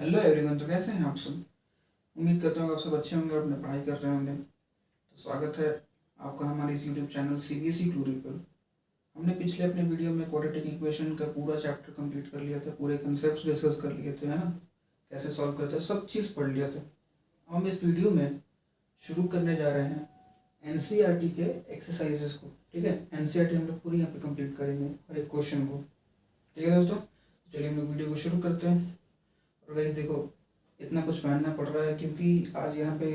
Hello everyone. तो कैसे हैं आप सब? उम्मीद करता हूँ आप सब अच्छे होंगे और अपने पढ़ाई कर रहे होंगे। तो स्वागत है आपका हमारे इस यूट्यूब चैनल सीबीएसई ग्लोरी पर। हमने पिछले अपने वीडियो में क्वाड्रेटिक इक्वेशन का पूरा चैप्टर कंप्लीट कर लिया था, पूरे कंसेप्ट डिस्कस कर लिए थे, है ना। कैसे सॉल्व करते हैं सब चीज़ पढ़ लिया था। हम इस वीडियो में शुरू करने जा रहे हैं एनसीईआरटी के एक्सरसाइजेस को। ठीक है, एनसीईआरटी हम लोग पूरी यहाँ पे कंप्लीट करेंगे हर एक क्वेश्चन को। ठीक है दोस्तों, चलिए हम लोग वीडियो को शुरू करते हैं। और वही देखो, इतना कुछ पहनना पड़ रहा है क्योंकि आज यहाँ पे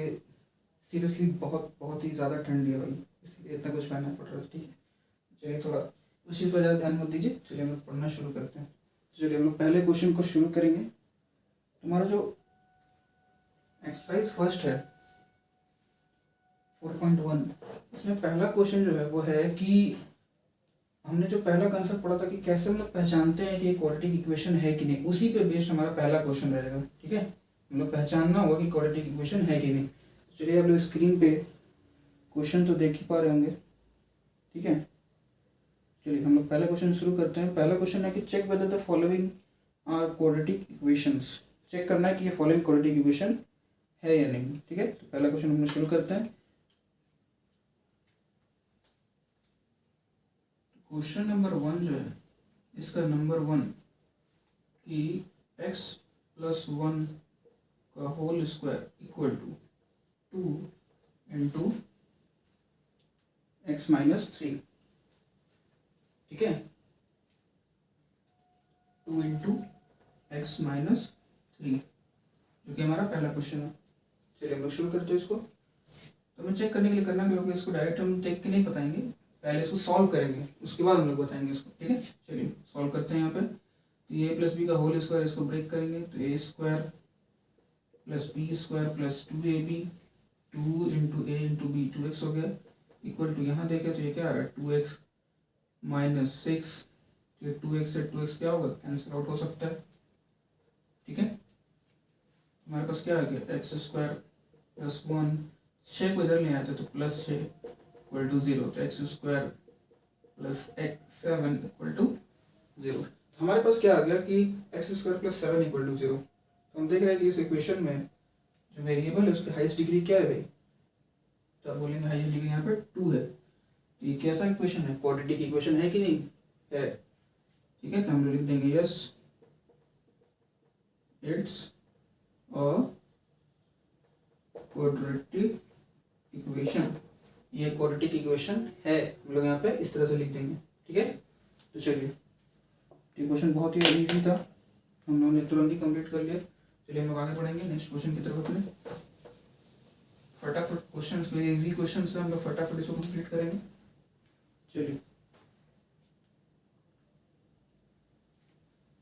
सीरियसली बहुत बहुत ही ज़्यादा ठंडी है भाई, इसलिए इतना कुछ पहनना पड़ रहा है। ठीक है, चलिए थोड़ा उस चीज़ पर ज़्यादा ध्यान मत दीजिए। चलिए हम लोग पढ़ना शुरू करते हैं। तो चलिए हम लोग पहले क्वेश्चन को शुरू करेंगे। तुम्हारा जो एक्सरसाइज फर्स्ट है 4.1, इसमें पहला क्वेश्चन जो है वो है कि हमने जो पहला कंसेप्ट पढ़ा था कि कैसे हम लोग पहचानते हैं कि क्वाड्रेटिक इक्वेशन है कि नहीं, उसी पे बेस्ड हमारा पहला क्वेश्चन रहेगा। ठीक है, हम लोग पहचानना होगा कि क्वाड्रेटिक इक्वेशन है कि नहीं। चलिए आप लोग स्क्रीन पे क्वेश्चन तो देख ही पा रहे होंगे। ठीक है, चलिए हम लोग पहला क्वेश्चन शुरू करते हैं। पहला क्वेश्चन है कि check whether the following are quadratic equations. Check करना है कि ये फॉलोइंग क्वाड्रेटिक इक्वेशन है या नहीं। ठीक है, तो पहला क्वेश्चन हम लोग शुरू करते हैं। क्वेश्चन नंबर 1 जो है इसका नंबर 1 कि x+1 का whole square equal to 2 into x-3। ठीक है, 2 इंटू x-3 जो कि हमारा पहला क्वेश्चन है। चलिए हम लोग शुरू करते हैं इसको। तो हमें चेक करने के लिए करना क्या होगा, इसको डायरेक्ट हम देख के नहीं बताएंगे, पहले इसको सॉल्व करेंगे, उसके बाद हम लोग बताएंगे इसको। ठीक है, चलिए सॉल्व करते हैं यहाँ पे। तो ये प्लस बी का होल स्क्वायर, इसको ब्रेक करेंगे तो A square plus B square plus 2ab 2 into A into B 2x हो गया इक्वल टू, यहाँ देखें तो ये क्या आ रहा है 2x -6। ये 2x से 2x क्या होगा, कैंसिल आउट हो सकता है। ठीक है, हमारे पास क्या आ गया x² प्लस 1, 6 को इधर ले आते तो प्लस 6 इक्वल टू 0, तो x² plus x7 equal to 0। हमारे पास क्या आ गया कि x² प्लस 7 इक्वल टू 0। तो हम देख रहे हैं कि इस इक्वेशन में जो वेरिएबल है उसकी हाईएस्ट डिग्री क्या है भाई, तो आप बोलेंगे हाईएस्ट डिग्री यहाँ पे 2 है। तो ये कैसा इक्वेशन है, क्वाड्रेटिक इक्वेशन है कि नहीं है। ठीक है, तो हम लिख देंगे yes it's a quadratic equation. ये क्वाड्रेटिक इक्वेशन है, हम लोग यहाँ पे इस तरह से लिख देंगे। ठीक है, तो चलिए ये क्वेश्चन बहुत ही इजी था, हम लोगों ने तुरंत ही कंप्लीट कर लिया। चलिए हम लोग आगे बढ़ेंगे नेक्स्ट क्वेश्चन की तरफ अपने। फटाफट क्वेश्चन मेरे इजी क्वेश्चन से हम लोग फटाफट इसको कंप्लीट करेंगे। चलिए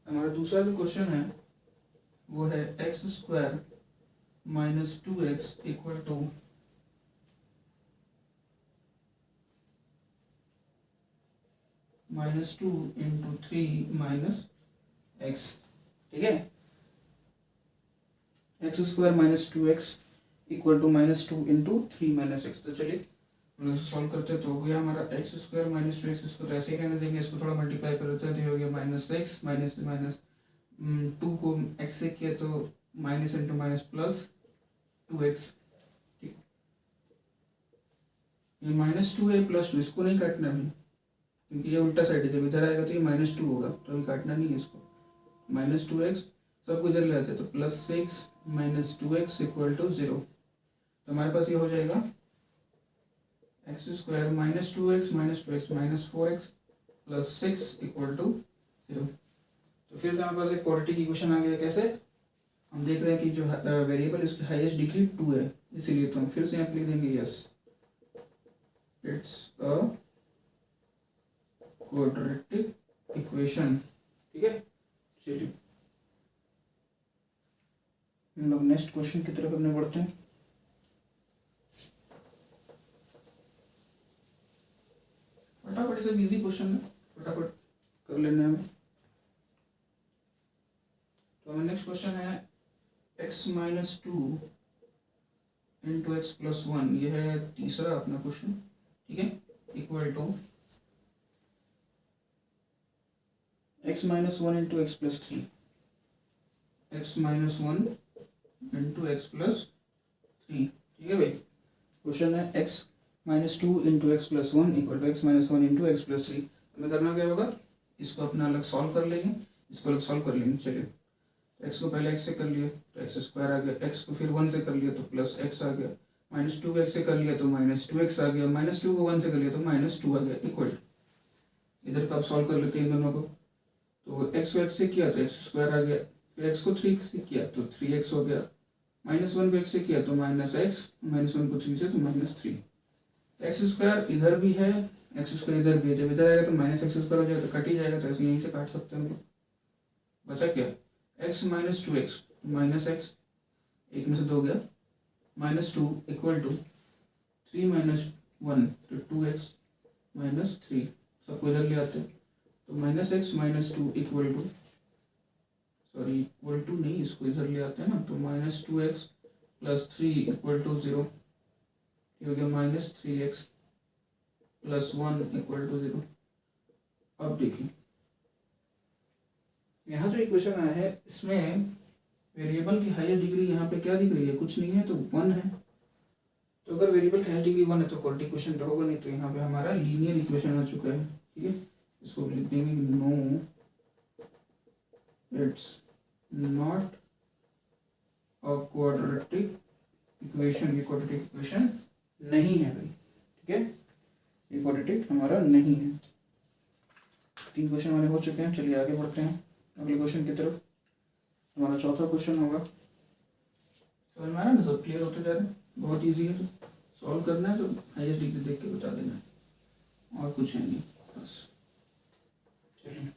हमारा दूसरा जो क्वेश्चन है वो है x² - 2x equal to -2 into 3 - x। ठीक है, x² - 2x equal to -2 into 3 - x। तो चलिए हम लोग सॉल्व करते हैं। तो हो गया हमारा x² - 2x, इसको तो ऐसे ही कहने देंगे, इसको थोड़ा मल्टीप्लाई कर देते हैं तो हो गया -6 माइनस 2 को x से किया तो minus into minus plus 2x। ठीक, ये -2 है प्लस 2, इसको नहीं काटना अभी क्योंकि ये उल्टा साइड है, जब इधर आएगा तो ये -2 होगा, तो अभी काटना नहीं है इसको। -2x सबको इधर ले आते हैं तो +6 - 2x इक्वल टू 0। तो हमारे पास ये हो जाएगा x² - 2x -2x -4x plus 6 equal to 0। तो फिर से हमारे पास एक क्वाड्रेटिक इक्वेशन आ गया। कैसे, हम देख रहे हैं कि जो वेरिएबल इसकी हाईएस्ट डिग्री 2 है, इसीलिए तो हम फिर से यहाँ लिख देंगे yes it's a quadratic equation. ठीक है, चलिए हम लोग नेक्स्ट क्वेश्चन की तरफ अपने बढ़ते हैं। फटाफट से इजी क्वेश्चन है, फटाफट कर लेने हमें। तो हमें नेक्स्ट क्वेश्चन है x-2 इंटू एक्स प्लस 1, यह है तीसरा अपना क्वेश्चन। ठीक है, equal to x - 1 into x plus 3। X minus one into x plus three. ठीक है भाई, क्वेश्चन है x minus two into x plus one equal to x minus one into x plus three. हमें करना क्या होगा, इसको अपना अलग सॉल्व कर लेंगे, इसको अलग सॉल्व कर लेंगे। चलिए, एक्स को पहले एक्स से कर लिया तो एक्स स्क्वायर आ गया, एक्स को फिर वन से कर लिया तो प्लस एक्स आ गया, माइनस टू एक्स से कर लिया तो माइनस टू एक्स आ गया, माइनस टू को वन से कर लिया तो माइनस टू आ गया इक्वल। इधर का आप सॉल्व कर लेते हैं इन दोनों को, तो एक्स को एक्स से किया तो एक्स स्क्वायर आ गया, फिर एक्स को थ्री से किया तो थ्री एक्स हो गया, माइनस वन को एक्स से किया तो माइनस एक्स, माइनस वन को थ्री से तो माइनस थ्री। एक्स स्क्वायर इधर भी है, एक्स स्क्वायर इधर भी है, जब इधर आएगा तो माइनस एक्स स्क्वायर हो जाएगा तो कट ही जाएगा, तो ऐसे यहीं से काट सकते हैं हम लोग। बचा क्या, x minus two x minus x, एक में से दो गया, minus two equal to three minus one तो टू एक्स माइनस थ्री, सबको इधर ले आते हैं तो minus x minus two equal to, sorry equal to नहीं, इसको इधर ले आते हैं ना, तो minus two x plus three equal to zero, ये हो गया minus three x plus one equal to zero. अब देखिए यहाँ जो इक्वेशन आया है इसमें वेरिएबल की हायर डिग्री यहाँ पे क्या दिख रही है, कुछ नहीं है तो वन है, तो अगर वेरिएबल की हायर डिग्री वन है तो क्वाड्रेटिक इक्वेशन तो होगा नहीं, तो यहाँ पे हमारा लीनियर इक्वेशन आ चुका है। ठीक है, इसको लिख देंगे no it's not a quadratic equation, ये क्वाड्रेटिक इक्वेशन नहीं है भाई। ठीक है, ये क्वाड्रेटिक हमारा नहीं है। तीन क्वेश्चन हमारे हो चुके हैं, चलिए आगे बढ़ते हैं अगले क्वेश्चन की तरफ। हमारा चौथा क्वेश्चन होगा, समझ में आ रहा है ना, सब क्लियर होते जा रहे हैं, बहुत इजी है, तो सॉल्व करना है तो हाईएस्ट डिग्री देख के बता देना, और कुछ है नहीं बस। चलिए,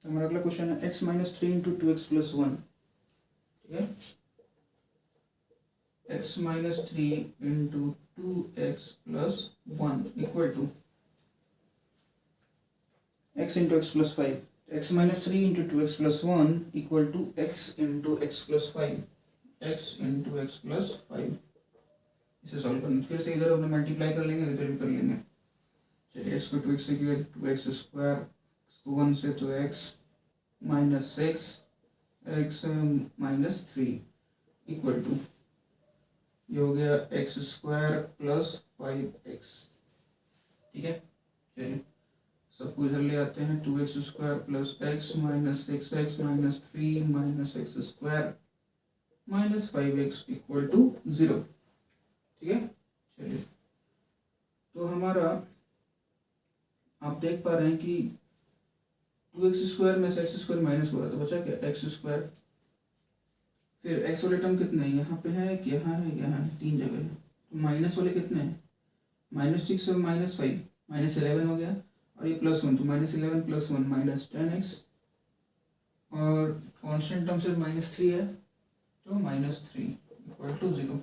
हमारा अगला क्वेश्चन है x minus three into two x plus one. ठीक है, x minus three into two x plus one equal to x into x plus five. X minus three into two x plus one equal to x into x plus five, x into x plus five. इसे solve करना, फिर से इधर अपने multiply कर लेंगे, इधर भी कर लेंगे। चलिए, एक्स को टू एक्स से किया टू एक्स स्क्वायर, इसको वन से तो x minus six x minus three equal to, ये हो गया x square plus five x. ठीक है, चलिए सबको इधर ले आते हैं, two x square plus x minus six x minus three minus x square minus five x equal to zero. ठीक है, चलिए तो हमारा आप देख पा रहे हैं कि टू एक्स स्क्वायर में से एक्स स्क्वायर माइनस हो रहा था, बचा क्या एक्स स्क्वायर, फिर एक्स वाले टर्म कितने हैं, यहाँ पे है कि यहाँ है, यहाँ है, तीन जगह है, तो माइनस वाले कितने हैं, माइनस सिक्स और माइनस फाइव माइनस 11 हो गया, और ये प्लस वन तो minus 11 plus one minus 10x, और कांस्टेंट टर्म से माइनस थ्री है तो minus three equal to zero.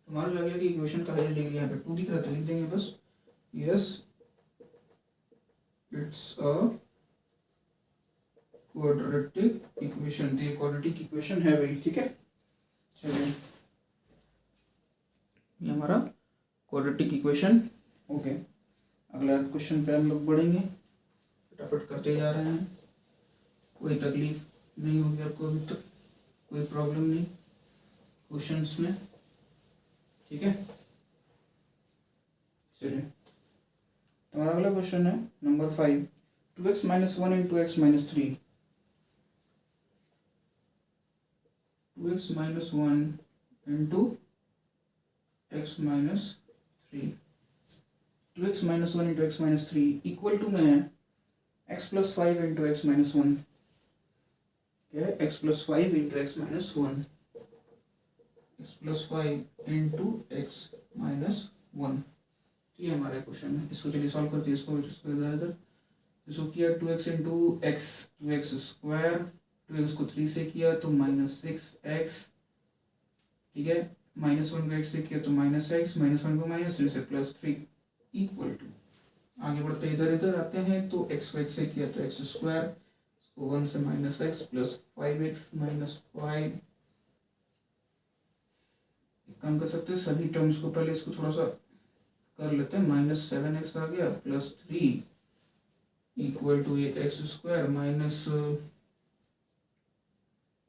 हमारा जो गया कि इक्वेशन का हायर डिग्री यहाँ पे टू दिख रहा था, लिख देंगे बस yes it's a quadratic equation, तो ये क्वाड्रेटिक इक्वेशन है भाई। ठीक है, चलिए ये हमारा क्वाड्रेटिक इक्वेशन हो गया। अगला क्वेश्चन पे हम लोग बढ़ेंगे, फटाफट करते जा रहे हैं, कोई तकलीफ नहीं होगी आपको अभी तक, कोई प्रॉब्लम नहीं क्वेश्चंस में। ठीक है, चलिए हमारा अगला क्वेश्चन है number 5, two x minus one into x minus three. Two x minus one into x minus three, two x minus one into x minus three equal to में है x plus five into x minus one. क्या है, x plus five into x minus one, x plus five into x minus one. ये हमारा question है, इसको चलिए solve करते हैं, इसको इधर इसको किया two x into x square, two x को थ्री से किया तो माइनस सिक्स एक्स। ठीक है, माइनस वन को एक्स से किया तो माइनस एक्स, माइनस वन को माइनस थ्री से प्लस थ्री इक्वल टू, आगे बढ़ते इधर इधर आते हैं तो एक्स को एक्स से किया तो एक्स स्क्वायर, इसको वन से minus x plus five x minus five. एक काम कर सकते हैं, सभी टर्म्स को पहले इसको थोड़ा सा कर लेते हैं, माइनस सेवन एक्स आ गया plus three equal to x square minus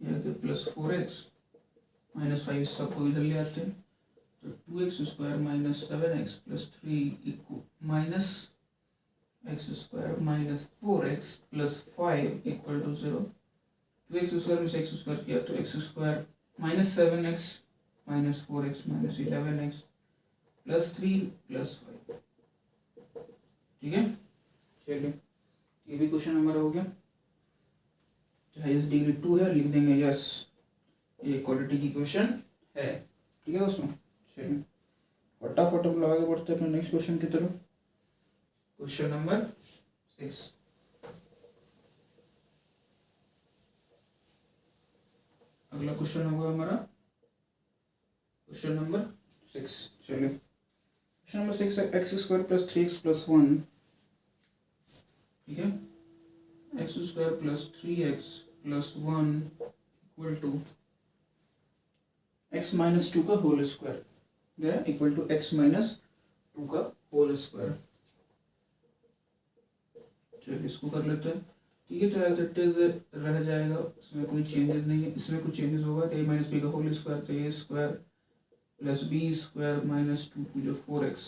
यह कि प्लस 4x माइनस 5 सबको इधर ले आते हैं तो 2x square minus 7x plus 3 minus x square minus 4x plus 5 equal to 0। 2x square में से x स्क्वायर किया तो x square minus 7x minus 4x minus 11x plus 3 plus 5। ठीक है, चलिए ये भी क्वेश्चन हमारा हो गया। हाईएस्ट डिग्री 2 है, लिख देंगे यस, ये क्वाड्रेटिक की क्वेश्चन है। ठीक है दोस्तों, चलिए फटाफट हम लोग आगे बढ़ते हैं अपने नेक्स्ट क्वेश्चन की तरफ। Question number 6। अगला क्वेश्चन होगा हमारा क्वेश्चन नंबर 6। चलिए क्वेश्चन नंबर 6 है x square plus 3x plus 1। ठीक है, x square plus 3x plus 1 equal to x minus 2 का होल स्क्वायर गया इक्वल टू एक्स माइनस 2 का होल स्क्वायर। चलिए इसको कर लेते हैं। ठीक है, तो एज इट इज रह जाएगा, इसमें कोई चेंजेस नहीं है। इसमें कुछ चेंजेस होगा तो ए माइनस बी का होल स्क्वायर, तो A square plus B square minus 2 जो 4x,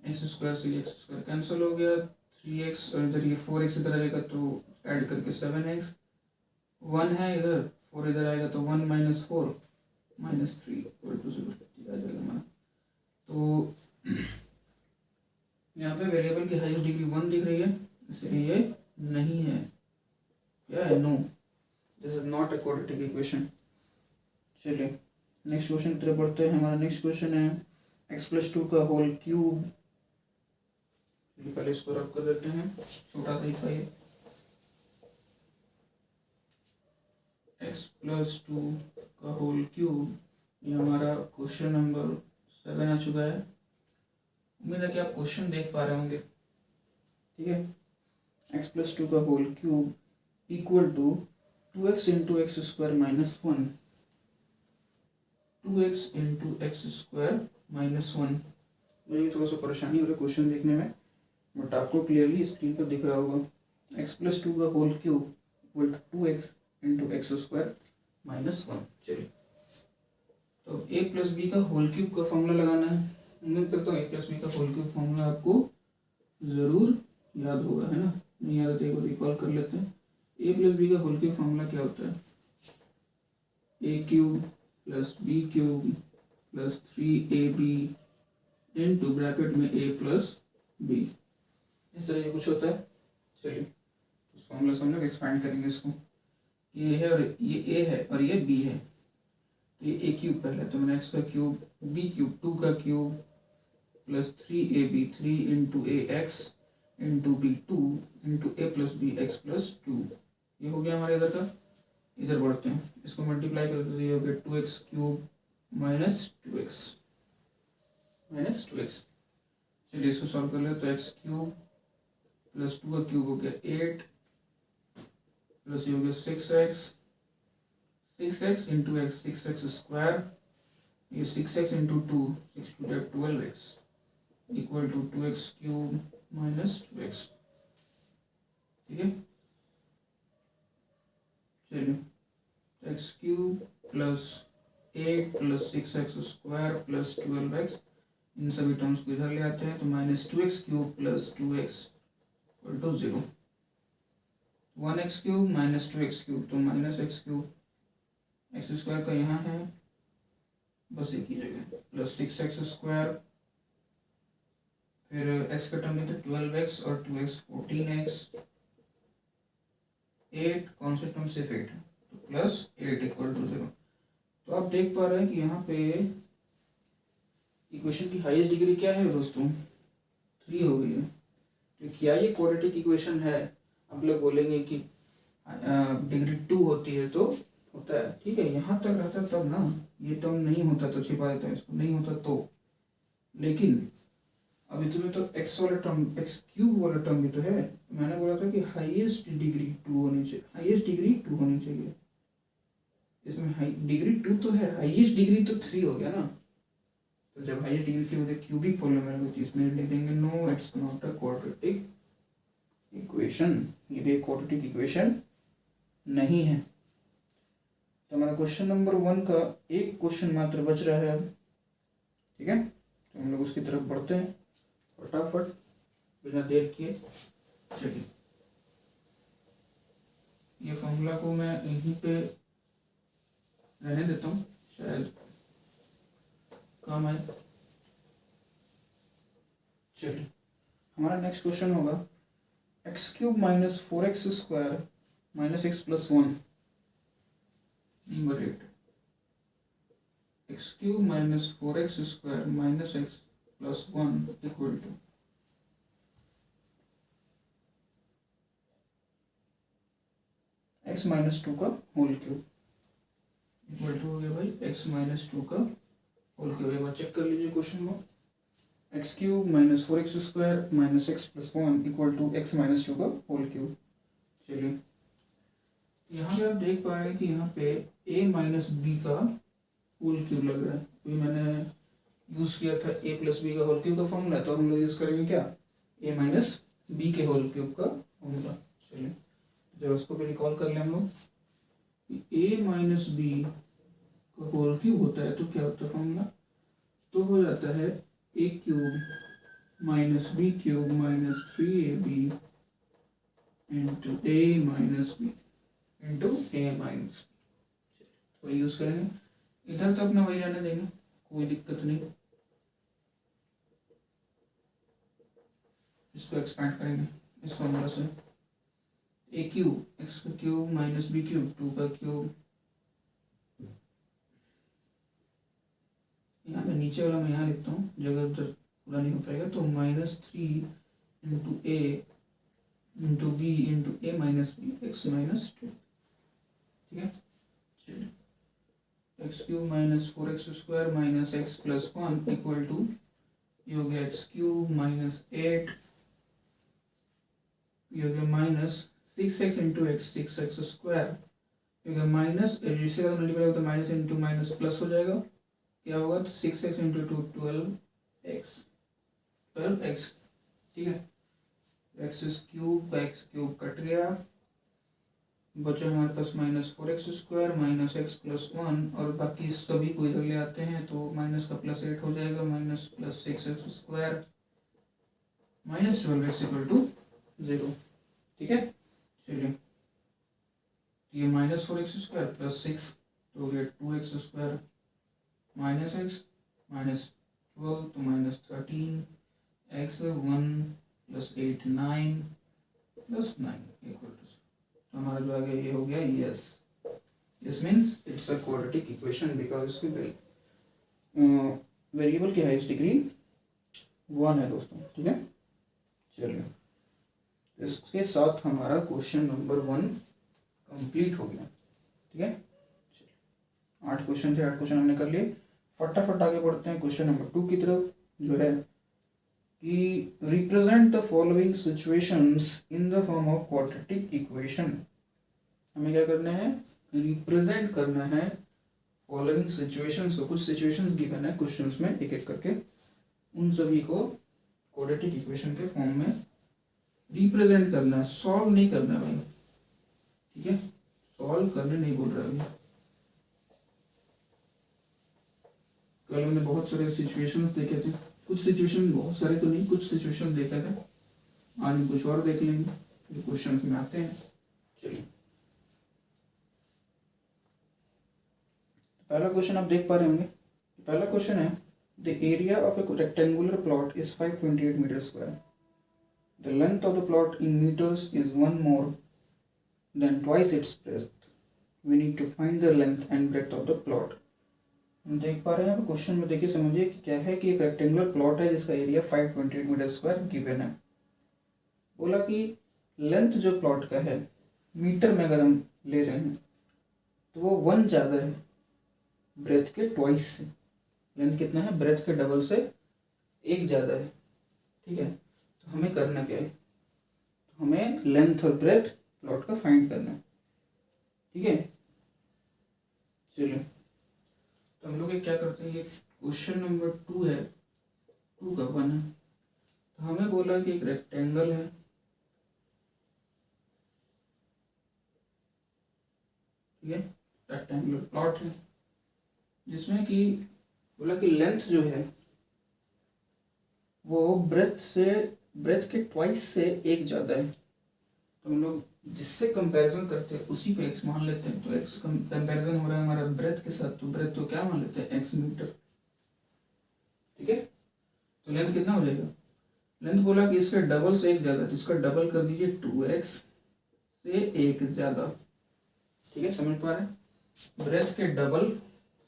एक्स स्क्वायर से एक्स स्क्वायर कैंसिल हो गया, 3x और इधर ये 4x इधर आएगा तो ऐड करके 7x, 1 है इधर, 4 इधर आएगा तो 1 माइनस 4 माइनस 3 इक्वल टू 0 आ जाएगा हमारा। तो यहाँ पे वेरिएबल की हाईएस्ट डिग्री 1 दिख रही है, इसलिए ये नहीं है। क्या है? No, this is not a quadratic equation. चलिए नेक्स्ट क्वेश्चन की तरफ बढ़ते हैं। हमारा नेक्स्ट क्वेश्चन है एक्स प्लस 2 का होल क्यूब। पहले इसको रब कर देते हैं, छोटा सा ही था ये। एक्स प्लस 2 का होल क्यूब, ये हमारा क्वेश्चन नंबर 7 आ चुका है। उम्मीद है कि आप क्वेश्चन देख पा रहे होंगे। ठीक है, एक्स प्लस 2 का whole cube equal to 2x into x square minus 1, 2x into x square minus 1। मुझे थोड़ा सा परेशानी हो रही है क्वेश्चन देखने में, बट आपको क्लियरली स्क्रीन पर दिख रहा होगा। एक्स प्लस 2 का whole cube equal to 2x into x square minus 1। चलिए तो ए प्लस बी का होल क्यूब का फॉर्मूला लगाना है। उम्मीद करता हूँ ए प्लस बी का होल क्यूब फॉर्मूला आपको ज़रूर याद होगा, है ना? नहीं याद तो एक बार रिकॉल कर लेते हैं। ए प्लस बी का होल क्यूब फॉर्मूला क्या होता है? A cube plus B cube plus 3ab into bracket में ए प्लस बी, इस तरह कुछ होता है। चलिए उस फॉर्मूला से हम लोग एक्सपैंड करेंगे इसको। ये है और ये ए है और ये बी है, तो ये ए क्यूब कर लेते हैं। मैंने एक्स का क्यूब, बी क्यूब 2 का क्यूब प्लस 3ab 3 इंटू ए एक्स इंटू बी 2 इंटू ए प्लस बी एक्स प्लस 2। ये हो गया हमारे इधर का। इधर बढ़ते हैं, इसको मल्टीप्लाई करते तो ये हो गया 2x cube minus 2x minus 2x। चलिए इसको सॉल्व कर ले तो एक्स क्यूब प्लस 2 का क्यूब हो गया 8 प्लस ये हो गया 6x into x 6x square, ये 6x into 2 6 two 12x equal to 2x cube minus 2x। ठीक है, चलिए एक्स क्यूब प्लस 8 प्लस 6x स्क्वायर प्लस 12x, इन सभी टर्म्स को इधर ले आते हैं तो minus 2x cube plus 2x equal to 0। 1x cube minus 2x cube तो minus x cube, x square का यहाँ है बस एक ही जगह, प्लस 6x स्क्वायर, फिर x का टर्म देते 12x और 2x 14x, 8 कौन से टर्म से 8 तो प्लस 8 इक्वल टू 0। तो आप देख पा रहे हैं कि यहाँ पे इक्वेशन की हाईएस्ट डिग्री क्या है दोस्तों? 3 हो गई है। तो क्या ये क्वाड्रेटिक इक्वेशन है? आप लोग बोलेंगे कि डिग्री 2 होती है तो होता है, ठीक है, यहाँ तक रहता तब ना, ये टर्म नहीं होता तो छिपा देता है इसको, नहीं होता तो। लेकिन अभी तुम्हें तो एक्स वाला टर्म, एक्स क्यूब वाला टर्म भी तो है। मैंने बोला था कि हाईएस्ट डिग्री 2 होनी चाहिए, हाईएस्ट डिग्री 2 होनी चाहिए। इसमें हाई डिग्री 2 तो है, हाईएस्ट डिग्री तो 3 हो गया ना। तो जब हाईएस्ट डिग्री 3 होती है क्यूबिक पॉलीनोमियल, इसमें लिख देंगे no it's not a quadratic equation, ये क्वाड्रेटिक इक्वेशन नहीं है। तो हमारा क्वेश्चन नंबर 1 का एक क्वेश्चन मात्र बच रहा है अब, ठीक है। तो हम लोग उसकी तरफ बढ़ते हैं फटाफट बिना देर किए। चलिए, ये फॉर्मूला को मैं यहीं पे रहने देता हूँ, शायद काम आए। चलिए, हमारा नेक्स्ट क्वेश्चन होगा x cube minus 4x square minus x plus 1 number 8। X cube minus 4x square minus x plus 1 equal to x minus 2 का होल क्यूब इक्वल टू हो गया भाई एक्स माइनस 2 का होल क्यूब। एक बार check कर लीजिए question को, x cube minus 4x square minus x plus 1 equal to x minus 2 का होल क्यूब। चलिए, यहाँ पे आप देख पा रहे हैं कि यहाँ पे a माइनस बी का होल क्यूब लग रहा है। अभी मैंने यूज़ किया था a प्लस बी का होल क्यूब का फॉर्मूला, तो हम लोग यूज़ करेंगे क्या, a माइनस बी के होल क्यूब का फॉर्मूला। चलिए, जब उसको भी रिकॉल कर लें हम लोग, a माइनस बी का होल क्यूब होता है तो क्या होता है फॉर्मूला, तो हो जाता है a cube minus b cube minus 3ab into a minus b into a minus b. तो यूज़ करेंगे, इधर तो अपना वही रहने देंगे, कोई दिक्कत नहीं। इसको एक्सपेंड करेंगे इस फॉर्मूला से, ए क्यूब एक्स का क्यूब माइनस बी क्यूब 2 का क्यूब, यहाँ पे नीचे वाला मैं यहाँ लिखता हूँ, जगह उधर पूरा नहीं हो पाएगा, तो minus 3 into A into b into a minus b x minus 2, ठीक है। चलिए, x cube minus 4x square minus x plus 1 equal to ये हो गया एक्स क्यूब माइनस 8, ये हो गया minus 6x into x 6x square, ये हो गया माइनस, जिससे अगर मल्टीप्लाई होगा तो माइनस इंटू माइनस प्लस हो जाएगा, क्या होगा, तो 6x इंटू 2 12x, ठीक है। एक्स क्यूब कट गया, बचा हमारे पास minus 4x square minus x plus 1, और बाकी सभी को इधर ले आते हैं तो माइनस का प्लस 8 हो जाएगा, minus plus 6x square minus 12x equal to 0, ठीक है। चलिए, ये माइनस 4x स्क्वायर प्लस 6 तो हो गया 2x square minus x minus 12 तो minus 13 x 1 plus 8 9 plus 9 equal to, तो हमारा जो आ गया ये हो गया yes. This means it's a quadratic equation because इसकी वेरिएबल की हाईएस्ट डिग्री 1 है दोस्तों, ठीक है। चलिए, इसके साथ हमारा क्वेश्चन नंबर 1 कंप्लीट हो गया, ठीक है। 8 क्वेश्चन थे, 8 क्वेश्चन हमने कर लिए। फटाफट आगे बढ़ते हैं क्वेश्चन नंबर 2 की तरफ, जो है कि represent the following situations in the form of quadratic equation. हमें क्या करना है, रिप्रेजेंट करना है फॉलोइंग सिचुएशंस को। कुछ सिचुएशंस गिवन है क्वेश्चंस में एक एक करके, उन सभी को क्वाड्रेटिक इक्वेशन के फॉर्म में रिप्रेजेंट करना है, सॉल्व नहीं करना है भाई, ठीक है। सॉल्व करने नहीं बोल रहा है। कल हमने बहुत सारे सिचुएशंस देखे थे, कुछ सिचुएशन, बहुत सारे तो नहीं, कुछ सिचुएशन देखे थे। आज हम कुछ और देख लेंगे जो क्वेश्चन में आते हैं। चलिए, पहला क्वेश्चन आप देख पा रहे होंगे। पहला क्वेश्चन है the area of a rectangular plot is 528 metre square, the length of the plot in metres is 1 more than twice its breadth, we need to find the length and breadth of the plot. हम देख पा रहे हैं question में, देखिए समझिए कि क्या है कि एक रेक्टेंगुलर प्लॉट है जिसका एरिया 528 मीटर स्क्वायर गिवन है। बोला कि लेंथ जो प्लॉट का है मीटर में अगर हम ले रहे हैं तो वो 1 ज़्यादा है ब्रेथ के ट्वाइस से। लेंथ कितना है, ब्रेथ के डबल से 1 ज़्यादा है, ठीक है। तो हमें करना क्या है, तो हमें लेंथ और ब्रेथ प्लॉट का फाइंड करना है, ठीक है। चलिए, तो हम लोग क्या करते हैं, ये क्वेश्चन नंबर 2 है, 2 का 1 है। तो हमें बोला कि एक रेक्टेंगल है, ठीक है, रेक्टेंगुलर प्लॉट है जिसमें कि बोला कि लेंथ जो है वो ब्रेथ के ट्वाइस से एक ज़्यादा है। तो हम लोग जिससे कंपैरिजन करते हैं उसी पे एक्स मान लेते हैं। तो एक्स कंपैरिजन हो रहा है हमारा ब्रेथ के साथ, तो ब्रेथ तो क्या मान लेते हैं, एक्स मीटर। ठीक है, तो लेंथ कितना हो जाएगा, लेंथ बोला कि इसके डबल से एक ज़्यादा, तो इसका डबल कर दीजिए 2x से एक ज़्यादा। ठीक है, समझ पा रहे हैं, ब्रेथ के डबल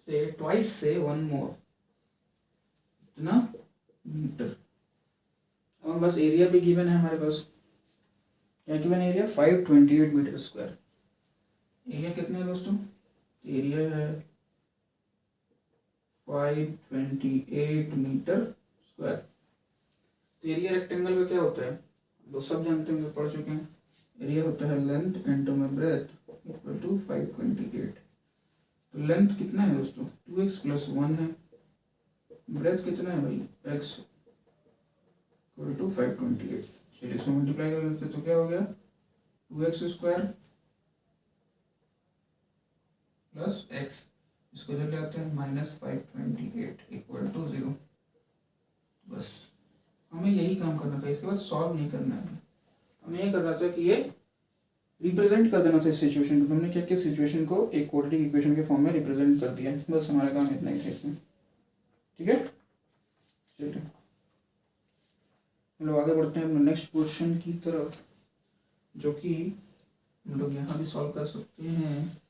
से ट्वाइस से वन मोर, इतना मीटर। अब बस एरिया भी गिवन है हमारे पास, क्या given area 528 metre square. Area कितना है दोस्तों, एरिया है 528 मीटर स्क्वायर। तो एरिया रेक्टेंगल का क्या होता है, वो सब जानते होंगे, पढ़ चुके हैं। एरिया होता है लेंथ इनटू में ब्रेथ इक्वल टू 528। तो लेंथ कितना है दोस्तों, 2x + 1 है, ब्रेथ कितना है भाई, x इक्वल टू 528। चलिए इसमें मल्टीप्लाई कर लेते तो क्या हो गया, 2x² प्लस x, इसको जो ले आते हैं -528 इक्वल टू 0। बस हमें यही काम करना था, इसके बाद सॉल्व नहीं करना है। हमें ये करना था कि ये रिप्रेजेंट कर देना था इस सिचुएशन को। हमने क्या किया, सिचुएशन को एक क्वाड्रेटिक इक्वेशन के फॉर्म में रिप्रेजेंट कर दिया। बस हमारा काम इतना ही था इसमें। ठीक है, चलिए हम लोग आगे बढ़ते हैं अपने नेक्स्ट क्वेश्चन की तरफ, जो कि हम लोग यहाँ भी सॉल्व कर सकते हैं,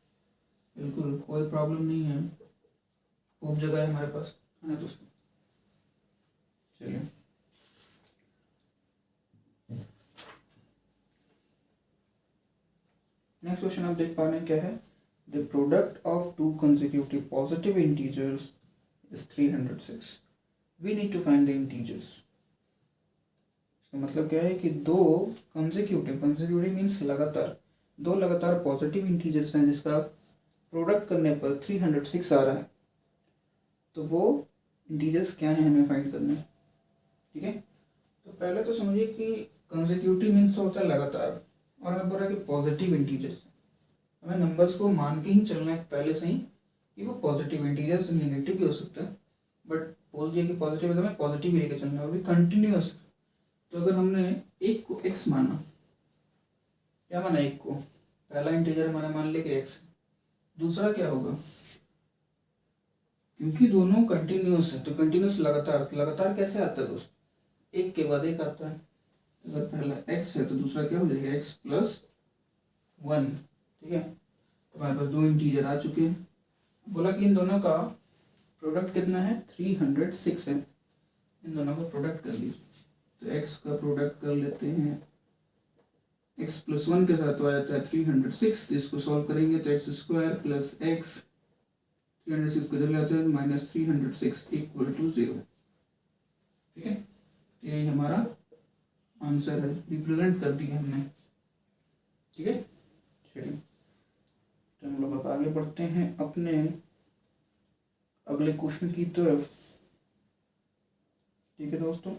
बिल्कुल कोई प्रॉब्लम नहीं है, खूब जगह है हमारे पास, है ना दोस्तों। चलिए नेक्स्ट क्वेश्चन आप देख पा रहे हैं क्या है, the product of two consecutive positive integers is 306, we need to find the integers. इसका मतलब क्या है कि दो कंसेक्यूटिव मीन्स लगातार, दो लगातार पॉजिटिव इंटीजर्स हैं जिसका प्रोडक्ट करने पर 306 आ रहा है, तो वो इंटीजर्स क्या है हमें फाइंड करना है। ठीक है, तो पहले तो समझिए कि कंसेक्यूटिव मीन्स होता है लगातार, और हमें बोल रहा है कि पॉजिटिव इंटीजर्स, हमें नंबर्स को मान के ही चलना है पहले से ही कि वो पॉजिटिव इंटीजर्स, नेगेटिव भी हो सकता है, बट बोल दिया कि पॉजिटिव है तो हमें पॉजिटिव ही लेके चलना है, और भी कंटिन्यूस। तो अगर हमने एक को x माना, क्या माना, एक को पहला इंटीजर हमारा मान लिया कि x, दूसरा क्या होगा, क्योंकि दोनों कंटिन्यूस है तो कंटिन्यूस लगातार, लगातार कैसे आता है दोस्त, एक के बाद एक आता है। अगर पहला x है तो दूसरा क्या हो जाएगा, x + 1। ठीक है, तो हमारे पास दो इंटीजर आ चुके हैं। बोला कि इन दोनों का प्रोडक्ट कितना है, 306 है, इन दोनों का प्रोडक्ट कर लीजिए। तो x का प्रोडक्ट कर लेते हैं, x + 1 के साथ तो आ जाता है 306, तो इसको सॉल्व करेंगे तो x² + x, 306 को इधर ले आते हैं -306 इक्वल टू 0। ठीक है, तो यही हमारा आंसर है, रिप्रेजेंट कर दिया हमने। ठीक है, चलिए तो हम लोग अब आगे बढ़ते हैं अपने अगले क्वेश्चन की तरफ। ठीक है दोस्तों,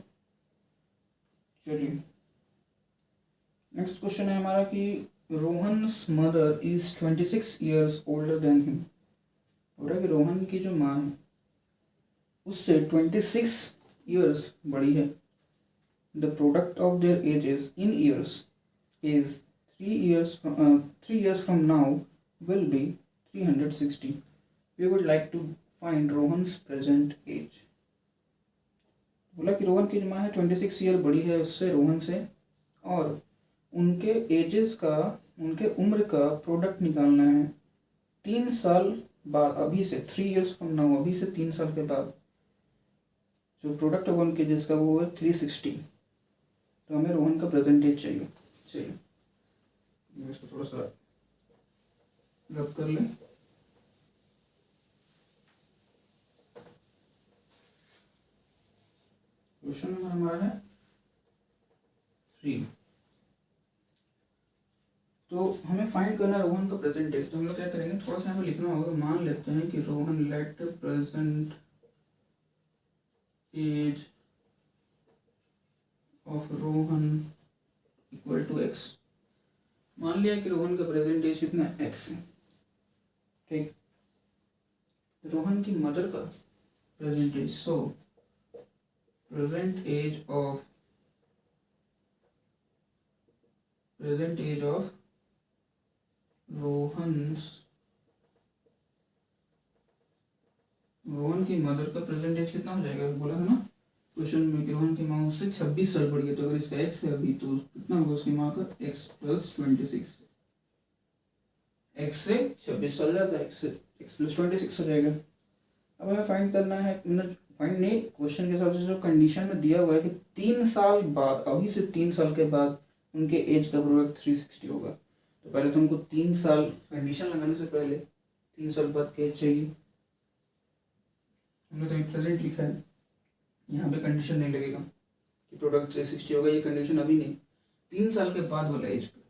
चलिए नेक्स्ट क्वेश्चन है हमारा कि Rohan's mother is 26 years older than him. हो रहा है कि रोहन की जो माँ है उससे 26 ईयर्स बड़ी है। The product of their edges in years is 3 years from now will be 360. We would like to find Rohan's present age. बोला कि रोहन की जो माँ है 26 ईयर बड़ी है उससे, रोहन से, और उनके एजेस का, उनके उम्र का प्रोडक्ट निकालना है 3 साल बाद, अभी से 3 years from now, अभी से 3 साल के बाद जो प्रोडक्ट होगा उनके एजेस का वो है 360। तो हमें रोहन का प्रेजेंट एज चाहिए। चलिए इसको थोड़ा सा रब कर लें। क्वेश्चन नंबर हमारा है 3। तो हमें फाइंड करना है रोहन का प्रेजेंट एज। तो हम लोग क्या करेंगे, थोड़ा सा हमें लिखना होगा। मान लेते हैं कि Rohan let present age of Rohan equal to x। मान लिया कि रोहन का प्रेजेंट एज कितना x है। ठीक। रोहन की मदर का present age, so present age of Rohan की मदर का प्रेजेंट एज कितना हो जाएगा, बोला था ना क्वेश्चन में कि रोहन की माँ उससे 26 साल बड़ी है, तो अगर इसका एक्स है अभी तो कितना होगा उसकी माँ का, एक्स प्लस 26। एक्स से 26 साल जाता है, एक्स प्लस 26 हो जाएगा। अब हमें फाइंड करना है, फाइंड नहीं, क्वेश्चन के हिसाब से जो कंडीशन में दिया हुआ है कि 3 साल बाद, अभी से 3 साल के बाद उनके एज का प्रोडक्ट 360 होगा। तो पहले तो उनको 3 साल, कंडीशन लगाने से पहले 3 साल बाद का एज चाहिए। हमने तो प्रेजेंट लिखा है, यहाँ पे कंडीशन नहीं लगेगा कि प्रोडक्ट 360 होगा, ये कंडीशन अभी नहीं, 3 साल के बाद वाला एज पे।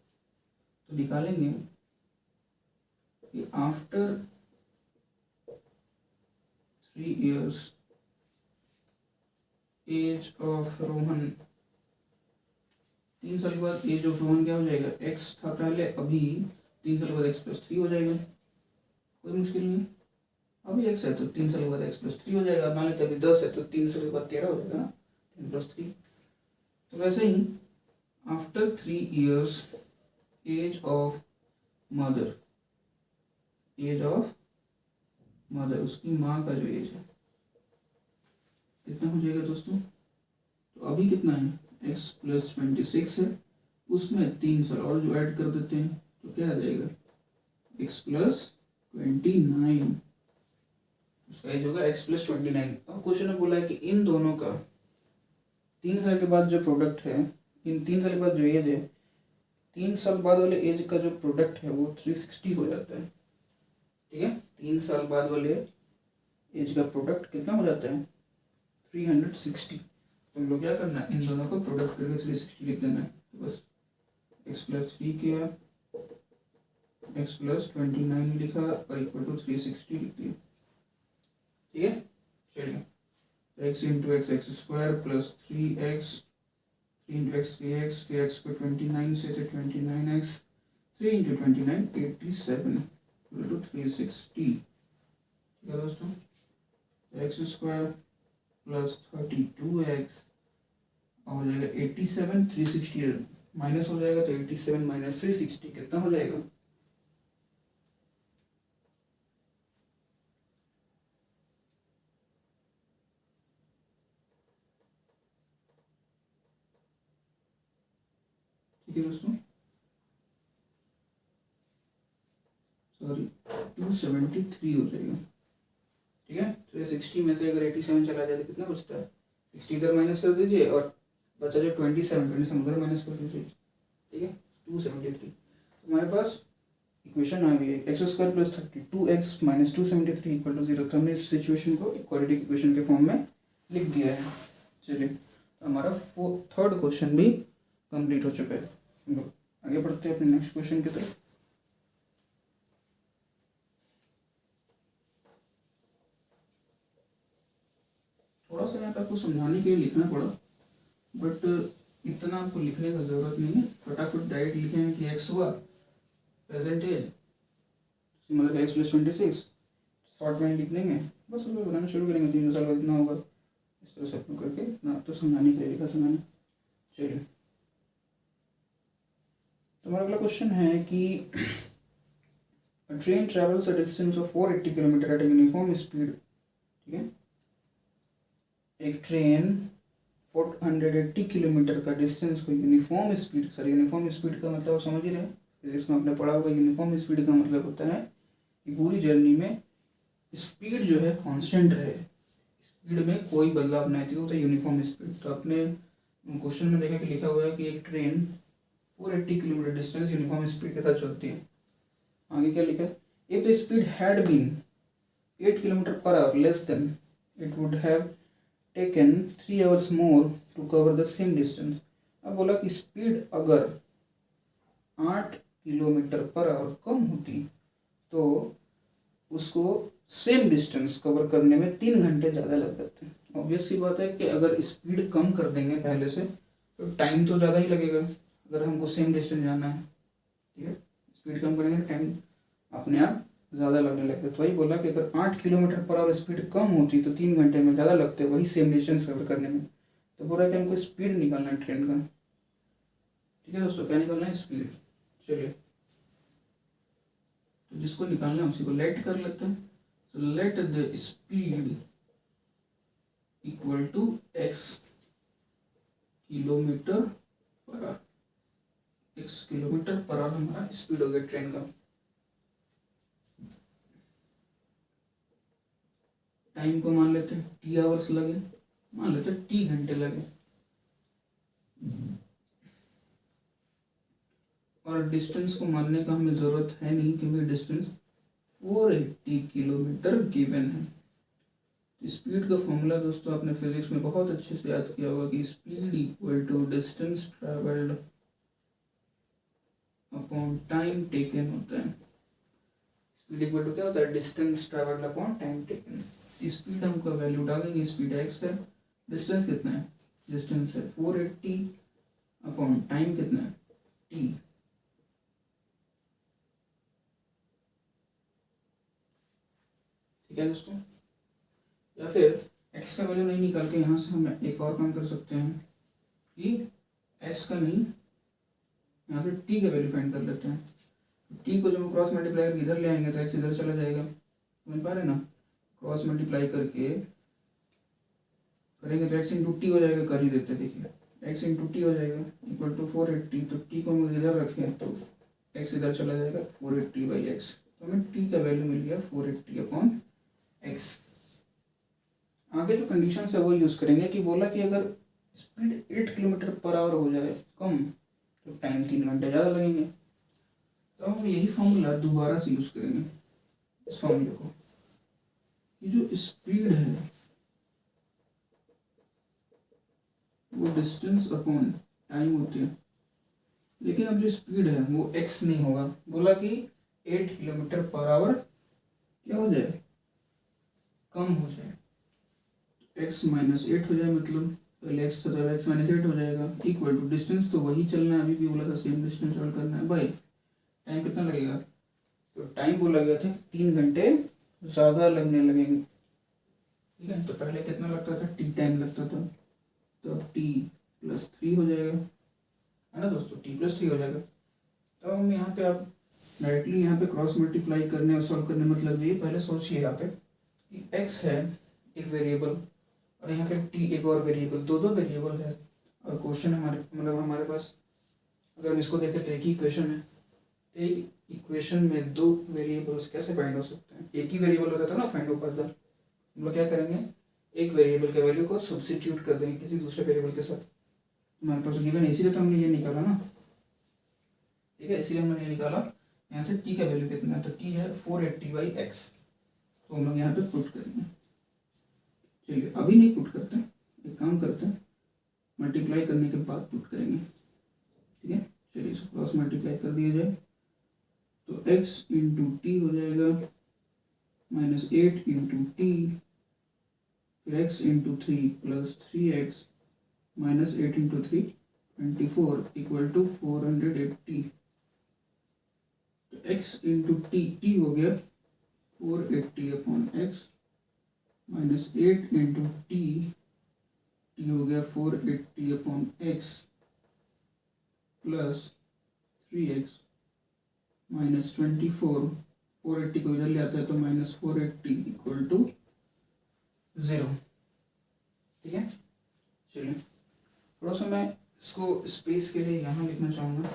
तो निकालेंगे कि after 3 years age of Rohan, 3 साल के बाद एज ऑफ रोहन क्या हो जाएगा, एक्स था पहले, अभी 3 साल के बाद एक्स प्लस 3 हो जाएगा, कोई मुश्किल नहीं। अभी एक्स है तो 3 साल के बाद एक्स प्लस 3 हो जाएगा, मान लेते अभी 10 है तो 3 साल के बाद 13 हो जाएगा ना, 10 प्लस 3। तो वैसे ही after 3 years age of mother, उसकी माँ का जो एज है कितना हो जाएगा दोस्तों, तो अभी कितना है, एक्स प्लस 26 है, उसमें 3 साल और जो ऐड कर देते हैं तो क्या आ जाएगा, एक्स प्लस 29, उसका एज होगा एक्स प्लस 29। अब क्वेश्चन में बोला है कि इन दोनों का 3 साल के बाद जो प्रोडक्ट है, इन 3 साल के बाद जो एज है, 3 साल बाद वाले एज का जो प्रोडक्ट है वो 360 हो जाता है, ठीक है। 3 साल बाद वाले एज का प्रोडक्ट कितना हो जाता है, 360। तो हम लोग क्या करना है, इन दोनों को प्रोडक्ट करके 360 लिख देना है। तो बस एक्स प्लस 3 किया, एक्स प्लस 29 लिखा और इक्वल टू 360 लिख दिया, ठीक है। चलिए x into x x square plus 3x, 3 into x 3x, फिर एक्स को 29 से तो 29x, 3 इंटू 29 87 इक्वल टू 360, ठीक है दोस्तों। एक्स स्क्वायर प्लस 32x हो जाएगा 87, 360 माइनस हो जाएगा तो 87 माइनस 360 कितना हो जाएगा, ठीक है दोस्तों, सॉरी 273 हो जाएगा, ठीक है। 360 में से अगर 87 चला जाए तो कितना बचता है, 60 इधर माइनस कर दीजिए और बचा जो 27 उधर माइनस कर दीजिए, ठीक है। 273 हमारे पास इक्वेशन आ गई है, x square plus 32x minus 273 equal to 0। तो हमने इस सिचुएशन को इक्वालिटी इक्वेशन के फॉर्म में लिख दिया है। चलिए तो हमारा थर्ड क्वेश्चन भी कंप्लीट हो चुका है। हम लोग आगे बढ़ते हैं अपने नेक्स्ट क्वेश्चन की तरफ। थोड़ा सा यहाँ पे आपको समझाने के लिए लिखना पड़ा, बट इतना आपको लिखने का जरूरत नहीं है, फटाफट डायरेक्ट लिखेंगे कि एक्स हुआ प्रेजेंट एज, मतलब एक्स प्लस 26 शॉर्ट में लिख देंगे, बस उसको बनाना शुरू करेंगे। 3 साल बाद इतना होगा, इस तरह से अपना करके ना तो समझाने के लिए लिखा था मैंने। चलिए तो हमारा अगला क्वेश्चन है कि train travels a distance of 480 kilometre eight uniform speed, ठीक है। एक ट्रेन 480 किलोमीटर का डिस्टेंस को uniform speed, sir uniform speed का मतलब समझ ही रहे, फिजिक्स में आपने पढ़ा होगा। यूनिफॉर्म स्पीड का मतलब होता है कि पूरी जर्नी में स्पीड जो है कांस्टेंट रहे, स्पीड में कोई बदलाव नहीं थी, होता है यूनिफॉर्म स्पीड। तो आपने क्वेश्चन में देखा कि लिखा हुआ है कि एक train 480 kilometre distance uniform speed के साथ चलती है। आगे क्या लिखा है, if the speed had been 8 kilometre per hour less than it would have taken 3 hours more to cover the same distance. अब बोला कि स्पीड अगर 8 किलोमीटर पर आवर कम होती तो उसको सेम डिस्टेंस कवर करने में 3 घंटे ज़्यादा लग जाते हैं। ऑब्वियस सी बात है कि अगर स्पीड कम कर देंगे पहले से तो टाइम तो ज़्यादा ही लगेगा, अगर हमको सेम डिस्टेंस जाना है, ठीक है। स्पीड कम करेंगे टाइम अपने आप ज़्यादा लगने लगते। तो वही बोला कि अगर 8 किलोमीटर पर आवर स्पीड कम होती तो 3 घंटे में ज़्यादा लगते वही सेम डिस्टेंस कवर करने में। तो बोला कि हमको स्पीड निकालना है ट्रेन का। ठीक है दोस्तों, क्या निकालना है? स्पीड। चलिए, तो जिसको निकालना है उसी को लेट कर लेते हैं। तो let the speed equal to x kilometre per hour. x kilometre per hour हमारा स्पीड हो गया ट्रेन का। टाइम को मान लेते हैं t आवर्स लगे, मान लेते हैं t घंटे लगे। और डिस्टेंस को मानने का हमें ज़रूरत है नहीं क्योंकि डिस्टेंस 480 किलोमीटर गिवन है। स्पीड का फॉर्मूला दोस्तों आपने फिजिक्स में बहुत अच्छे से याद किया होगा कि speed equal to distance travelled upon time taken होता है। स्पीड इक्वल टू क्या होता है? Distance travelled upon time taken. Speed हमको वैल्यू डालेंगे, स्पीड x है, डिस्टेंस कितना है? डिस्टेंस है 480 अपॉन टाइम कितना है? t। ठीक है दोस्तों, या फिर x का वैल्यू नहीं निकाल के यहाँ से हम एक और काम कर सकते हैं कि s का नहीं, यहाँ पे t का वैल्यू फाइंड कर लेते हैं। t को जब हम क्रॉस मल्टीप्लाई करके इधर ले आएंगे तो x इधर चला जाएगा, समझ पा रहे ना? क्रॉस मल्टीप्लाई करके करेंगे तो x इंटू टी हो जाएगा, कर ही देते, देखिए x इंटू टी हो जाएगा इक्वल टू 480। तो t को हम इधर रखें तो x इधर चला जाएगा 480 बाई एक्स। तो हमें t का वैल्यू मिल गया 480 अपॉन एक्स। आगे जो कंडीशन है वो यूज़ करेंगे कि बोला कि अगर स्पीड 8 किलोमीटर पर आवर हो जाए कम तो टाइम 3 घंटे ज़्यादा लगेंगे। तो हम यही फॉर्मूला दोबारा से यूज़ करेंगे, इस फॉर्मूले को। ये जो स्पीड है वो डिस्टेंस अपॉन टाइम होती है, लेकिन अब जो स्पीड है वो x नहीं होगा। बोला कि 8 किलोमीटर पर आवर क्या हो जाए? कम हो जाए। x माइनस 8 हो जाए, मतलब पहले x था तो x माइनस 8 हो जाएगा इक्वल टू डिस्टेंस तो वही चलना है, अभी भी बोला था सेम डिस्टेंस ट्रेवल करना है भाई। टाइम कितना लगेगा? तो टाइम बोला गया था 3 घंटे ज़्यादा लगने लगेंगे। ठीक है, तो पहले कितना लगता था? t टाइम लगता था, तो अब t प्लस 3 हो जाएगा, है ना दोस्तों? t प्लस 3 हो जाएगा। तो हम यहाँ पे आप डायरेक्टली यहाँ पे क्रॉस मल्टीप्लाई करने और सॉल्व करने मतलब ये पहले सोचिए यहाँ पे कि x है एक वेरिएबल और यहाँ पे t एक और वेरिएबल, दो वेरिएबल है। और क्वेश्चन हमारे पास अगर हम इसको देखें तो एक ही इक्वेशन है। तो एक इक्वेशन में दो वेरिएबल्स कैसे फाइंड हो सकते हैं? एक ही वेरिएबल होता था ना फाइंड हो पाता। हम लोग क्या करेंगे, एक वेरिएबल के वैल्यू को सब्स्टिट्यूट कर देंगे किसी दूसरे वेरिएबल के साथ। हमारे पास गिवन है, इसीलिए तो हमने ये निकाला ना। ठीक है, इसीलिए हमने ये निकाला। यहाँ से t का वैल्यू कितना है? तो t है 480 बाई एक्स। तो हम लोग यहाँ पे पुट करेंगे। चलिए अभी नहीं पुट करते, एक काम करते हैं, मल्टीप्लाई करने के बाद पुट करेंगे। ठीक है, चलिए इसको क्रॉस मल्टीप्लाई कर दिया जाए तो x इंटू टी हो जाएगा माइनस 8 इंटू टी, फिर x into 3 plus 3x minus 8 into 3 24 equal to 480। तो x इंटू टी हो गया 480 upon x minus 8 into t हो गया 480 upon x plus 3x minus 24। 480 को इधर ले आता है तो माइनस 480 इक्वल टू 0। ठीक है, चलिए थोड़ा सा मैं इसको स्पेस के लिए यहाँ लिखना चाहूँगा।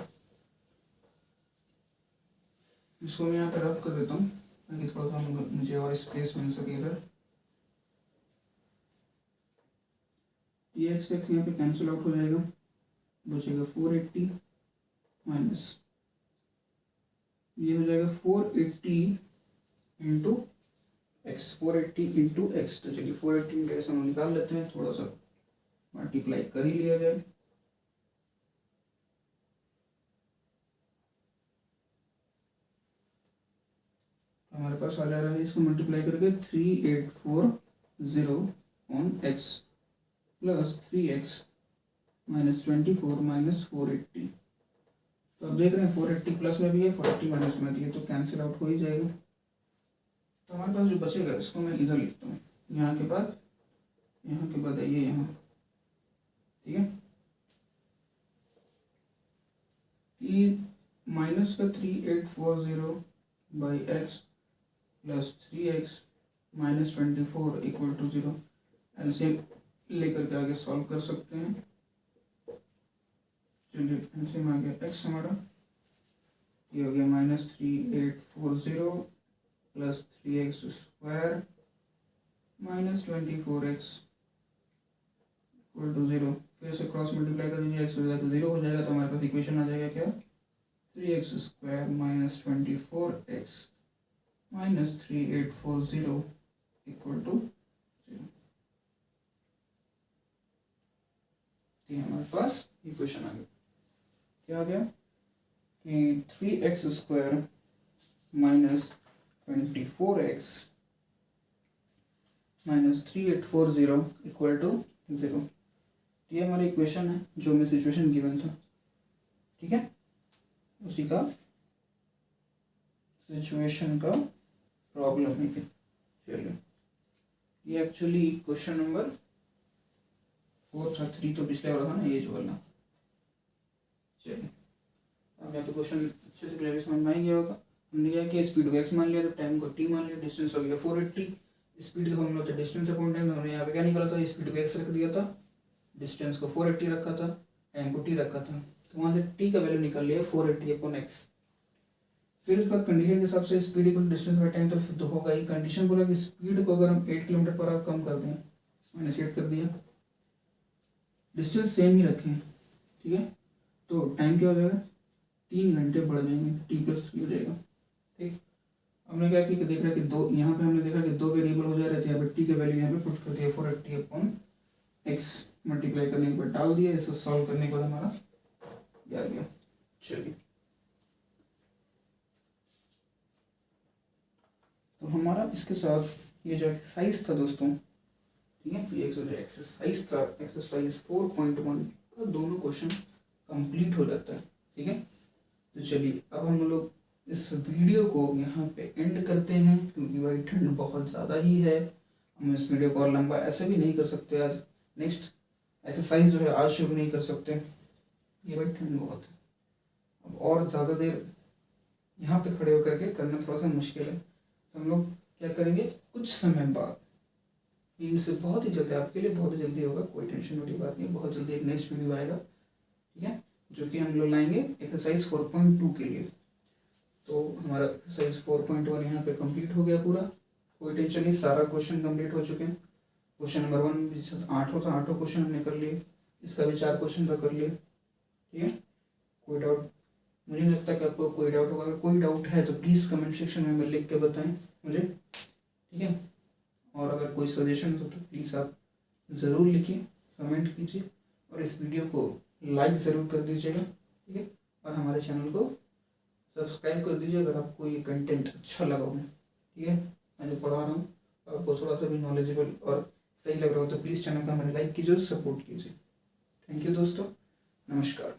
इसको मैं यहाँ पर रफ कर देता हूँ ताकि थोड़ा सा मुझे और स्पेस मिल सके इधर। ये एक्स यहाँ पे कैंसिल आउट हो जाएगा, बचेगा 480 माइनस ये हो जाएगा 480 इंटू एक्स। 480 इंटू एक्स, तो चलिए 480 इंटू एक्स हम निकाल लेते हैं, थोड़ा सा मल्टीप्लाई कर ही लिया जाए। हमारे पास आ जा रहा है, इसको मल्टीप्लाई करके 3840 on x plus 3x minus 24 minus 480। तो अब देख रहे हैं 480 प्लस में भी है, 480 माइनस में भी है, तो कैंसिल आउट हो ही जाएगा। तो हमारे पास जो बचेगा इसको मैं इधर लिखता हूँ, यहाँ के बाद है ये यहाँ, ठीक है। कि माइनस का 3840 by x plus 3x minus 24 equal to 0, LCM लेकर के आगे सॉल्व कर सकते हैं। चलिए एलसीएम आ गया x हमारा, ये हो गया -3840 plus 3x square minus 24x equal to 0। फिर से क्रॉस मल्टीप्लाई कर दीजिए, x हो जाएगा 0 हो जाएगा, तो हमारे पास इक्वेशन आ जाएगा क्या, 3x square minus 24x minus 3840 equal to 0। ये हमारे पास इक्वेशन आ गया। क्या आ गया कि 3x square minus 24x minus 3840 equal to 0। ये हमारी इक्वेशन है जो हमें सिचुएशन गिवन था, ठीक है, उसी का सिचुएशन का प्रॉब्लम है। चलिए ये एक्चुअली क्वेश्चन नंबर 4 था, 3 तो पिछले वाला था ना, ये जो वाला। चलिए अब यहाँ पे क्वेश्चन अच्छे से क्लियर समझ में आ गया होगा। हमने क्या किया, स्पीड को x मान लिया, तो टाइम को t मान लिया, डिस्टेंस हो गया 480, स्पीड का हम लोग डिस्टेंस अपॉन टाइम, हमने यहाँ पे क्या निकाला था, स्पीड को x रख दिया था, डिस्टेंस को 480 रखा था, टाइम को t रखा था, तो वहाँ से t का वैल्यू निकाल लिया 480 अपॉन x। फिर उसके बाद कंडीशन के हिसाब से speed equal distance by time तो होगा ही। कंडीशन बोला कि स्पीड को अगर हम 8 किलोमीटर पर आवर कम कर दें, -8 कर दिया, डिस्टेंस सेम ही रखें, ठीक है, तो टाइम क्या हो जाएगा, 3 घंटे बढ़ जाएंगे, t+3 हो जाएगा, ठीक। हमने क्या किया, देख रहा है कि दो, यहाँ पे हमने देखा कि 2 वेरिएबल हो जा रहे थे, यहाँ पे t के वैल्यू यहाँ पे पुट कर दिया 480 अपॉन x, मल्टीप्लाई करने के बाद डाल दिया, इसे सॉल्व करने के बाद हमारा ये आ गया। चलिए तो हमारा इसके साथ ये जो एक्सरसाइज था दोस्तों, ठीक है, ये एक्सरसाइज था, एक्सरसाइज 4.1 का दोनों क्वेश्चन कंप्लीट हो जाता है, ठीक है। तो चलिए अब हम लोग इस वीडियो को यहाँ पे एंड करते हैं, क्योंकि भाई ठंड बहुत ज़्यादा ही है, हम इस वीडियो को और लंबा ऐसे भी नहीं कर सकते, आज नेक्स्ट एक्सरसाइज जो है आज शुरू नहीं कर सकते, ये भाई ठंड बहुत है, अब और ज़्यादा देर यहाँ पे खड़े होकर के करना थोड़ा सा मुश्किल है, तो हम लोग क्या करेंगे, कुछ समय बाद, इनसे बहुत ही जल्दी, आपके लिए बहुत ही जल्दी होगा, कोई टेंशन वाली बात नहीं, बहुत जल्दी एक नेक्स्ट वीडियो आएगा, ठीक है, जो कि हम लोग लाएंगे एक्सरसाइज 4.2 के लिए। तो हमारा एक्सरसाइज 4.1 यहाँ पे कंप्लीट हो गया पूरा, कोई टेंशन नहीं, सारा क्वेश्चन कंप्लीट हो चुके हैं। क्वेश्चन नंबर 1 भी 8 था, 8 क्वेश्चन हमने कर लिए, इसका भी 4 क्वेश्चन का कर लिए, ठीक है। कोई डाउट, मुझे नहीं लगता कि आपको कोई डाउट होगा, अगर कोई डाउट है तो प्लीज़ कमेंट सेक्शन में लिख के बताएं मुझे, ठीक है। और अगर कोई सजेशन हो तो प्लीज़ आप ज़रूर लिखिए, कमेंट कीजिए, और इस वीडियो को लाइक ज़रूर कर दीजिएगा, ठीक है, और हमारे चैनल को सब्सक्राइब कर दीजिए अगर आपको ये कंटेंट अच्छा लगा हो, ठीक है। मैं जो पढ़ा रहा हूँ आपको थोड़ा सा भी नॉलेजेबल और सही लग रहा हो तो प्लीज़ चैनल को हमारे लाइक कीजिए और सपोर्ट कीजिए। थैंक यू दोस्तों, नमस्कार।